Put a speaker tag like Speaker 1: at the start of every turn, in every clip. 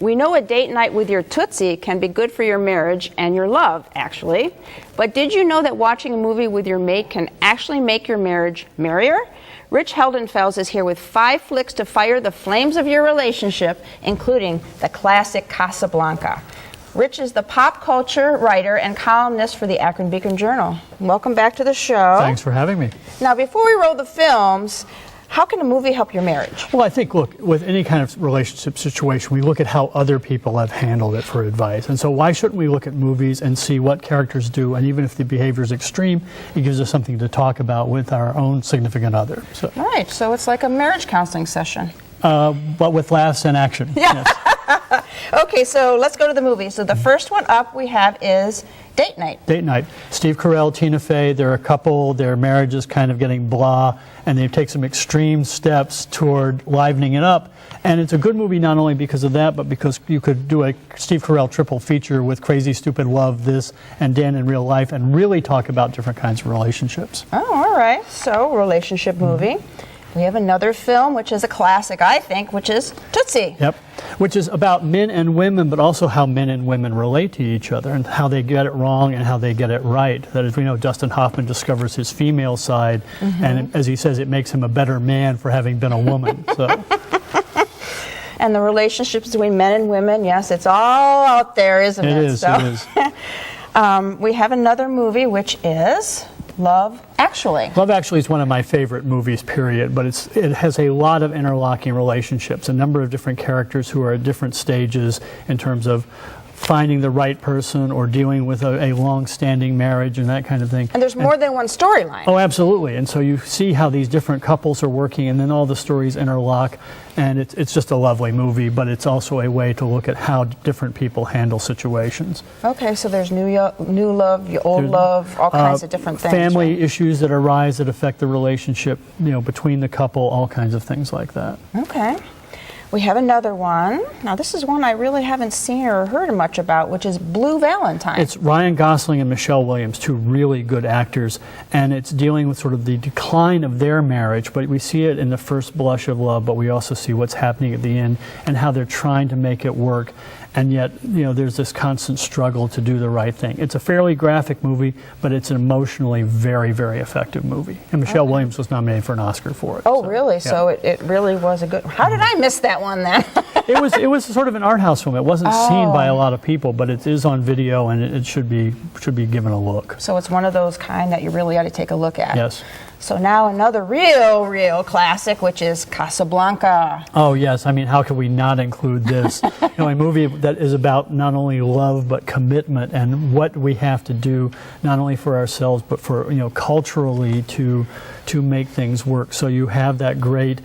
Speaker 1: We know a date night with your Tootsie can be good for your marriage and your love, actually. But did you know that watching a movie with your mate can actually make your marriage merrier? Rich Heldenfels is here with 5 flicks to fire the flames of your relationship, including the classic Casablanca. Rich is the pop culture writer and columnist for the Akron Beacon Journal. Welcome back to the show.
Speaker 2: Thanks for having me.
Speaker 1: Now, before we roll the films, how can a movie help your marriage?
Speaker 2: Well, I think, look, with any kind of relationship situation, we look at how other people have handled it for advice. And so why shouldn't we look at movies and see what characters do? And even if the behavior is extreme, it gives us something to talk about with our own significant other. So.
Speaker 1: Right, so it's like a marriage counseling session.
Speaker 2: But with laughs and action.
Speaker 1: Yeah.
Speaker 2: Yes.
Speaker 1: Okay, so let's go to the movie. So the first one up we have is Date Night.
Speaker 2: Date Night. Steve Carell, Tina Fey, they're a couple, their marriage is kind of getting blah, and they take some extreme steps toward livening it up. And it's a good movie not only because of that, but because you could do a Steve Carell triple feature with Crazy Stupid Love, this, and Dan in Real Life, and really talk about different kinds of relationships.
Speaker 1: Oh, all right. So, relationship movie. We have another film, which is a classic, I think, which is Tootsie.
Speaker 2: Yep, which is about men and women, but also how men and women relate to each other and how they get it wrong and how they get it right. That as we know, Dustin Hoffman discovers his female side, and as he says, it makes him a better man for having been a woman. So.
Speaker 1: And the relationships between men and women, yes, it's all out there, isn't it?
Speaker 2: It is,
Speaker 1: so.
Speaker 2: it is.
Speaker 1: We have another movie, which is Love Actually.
Speaker 2: Love Actually is one of my favorite movies, period, but it has a lot of interlocking relationships, a number of different characters who are at different stages in terms of finding the right person or dealing with a long-standing marriage and that kind of thing.
Speaker 1: And there's more than one storyline.
Speaker 2: Oh, absolutely. And so you see how these different couples are working, and then all the stories interlock, and it's just a lovely movie, but it's also a way to look at how different people handle situations.
Speaker 1: Okay, so there's new love, old love, all kinds of different things.
Speaker 2: Family
Speaker 1: right?
Speaker 2: issues that arise that affect the relationship, between the couple, all kinds of things like that.
Speaker 1: Okay. We have another one. Now, this is one I really haven't seen or heard much about, which is Blue Valentine.
Speaker 2: It's Ryan Gosling and Michelle Williams, 2 really good actors, and it's dealing with sort of the decline of their marriage, but we see it in the first blush of love, but we also see what's happening at the end and how they're trying to make it work. And yet, there's this constant struggle to do the right thing. It's a fairly graphic movie, but it's an emotionally very, very effective movie. And Michelle Williams was nominated for an Oscar for it.
Speaker 1: Oh,
Speaker 2: so,
Speaker 1: really?
Speaker 2: Yeah.
Speaker 1: So it really was a good... How did I miss that one then?
Speaker 2: It was sort of an art house film. It wasn't seen by a lot of people, but it is on video, and it should be given a look.
Speaker 1: So it's one of those kind that you really ought to take a look at.
Speaker 2: Yes.
Speaker 1: So now another real classic, which is Casablanca.
Speaker 2: Oh, yes. I mean, how could we not include this? A movie that is about not only love but commitment and what we have to do, not only for ourselves but for, culturally to make things work. So you have that great,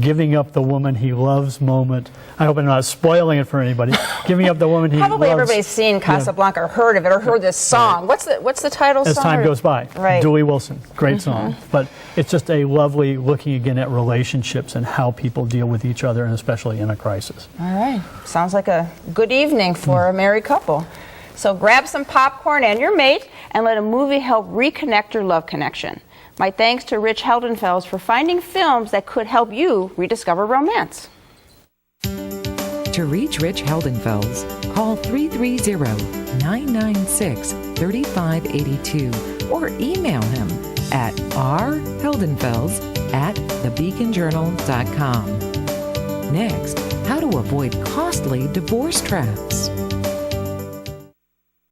Speaker 2: giving up the woman he loves moment. I hope I'm not spoiling it for anybody. Giving up the woman he
Speaker 1: Probably
Speaker 2: loves.
Speaker 1: everybody's seen Casablanca or heard of it or heard this song.
Speaker 2: Right.
Speaker 1: What's the title
Speaker 2: As
Speaker 1: song?
Speaker 2: Time Goes By.
Speaker 1: Right.
Speaker 2: Dewey Wilson. Great song. But it's just a lovely looking again at relationships and how people deal with each other, and especially in a crisis.
Speaker 1: All right. Sounds like a good evening for a married couple. So grab some popcorn and your mate and let a movie help reconnect your love connection. My thanks to Rich Heldenfels for finding films that could help you rediscover romance.
Speaker 3: To reach Rich Heldenfels, call 330-996-3582 or email him at rheldenfels@thebeaconjournal.com. Next, how to avoid costly divorce traps.